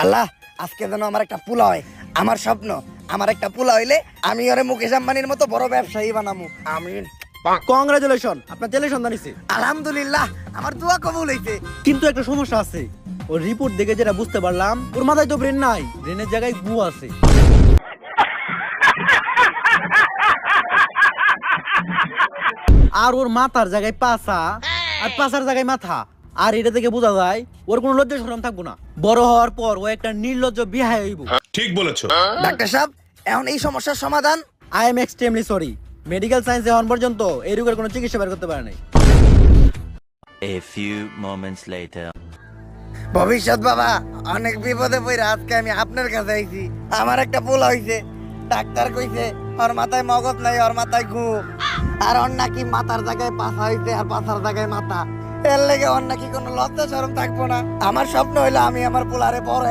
আল্লাহ আজকে যেন আমার একটা পোলা হয়। আমার স্বপ্ন আমার একটা পোলা হইলে আমি ওরে মুকেশ আম্বানির মতো বড় ব্যবসায়ী বানামু। আমিন। কংগ্রাচুলেশন, আপনার ছেলে সন্তান হইছে। আলহামদুলিল্লাহ, আমার দোয়া কবুল হইছে। কিন্তু একটা সমস্যা আছে, ওর রিপোর্ট দেখে যেটা বুঝতে পারলাম, ওর মাথায় তো ব্রেন নাই, ব্রেনের জায়গায় গু আছে। আর ওর মাথার জায়গায় পাছা, আর পাছার জায়গায় মাথা। আর এটা থেকে বোঝা যায় ওর কোনো লজ্জা শরম থাকবো না। বড় হওয়ার পর ও একটা নির্লজ্জ বিহায় হইব। ঠিক বলেছো। ডাক্তার সাহেব, এখন এই সমস্যার সমাধান? I am extremely sorry, medical science এখন পর্যন্ত এই রোগের কোনো চিকিৎসা বের করতে পারে নাই। A few moments later. ভবিষ্যৎ বাবা, অনেক বিপদে পড়ে আজকে আমি আপনার কাছে আইছি। আমার একটা পোলা হইছে, ডাক্তার কইছে ওর মাথায় মগজ নাই, ওর মাথায় ঘু। আর ওর নাকি মাথার জায়গায় পাছা হইছে আর পাছার জায়গায় মাথা। এর লেগে ওর নাকি কোনো লজ্জা শরম থাকবো না। আমার স্বপ্ন হইলো আমি আমার পোলারে বড়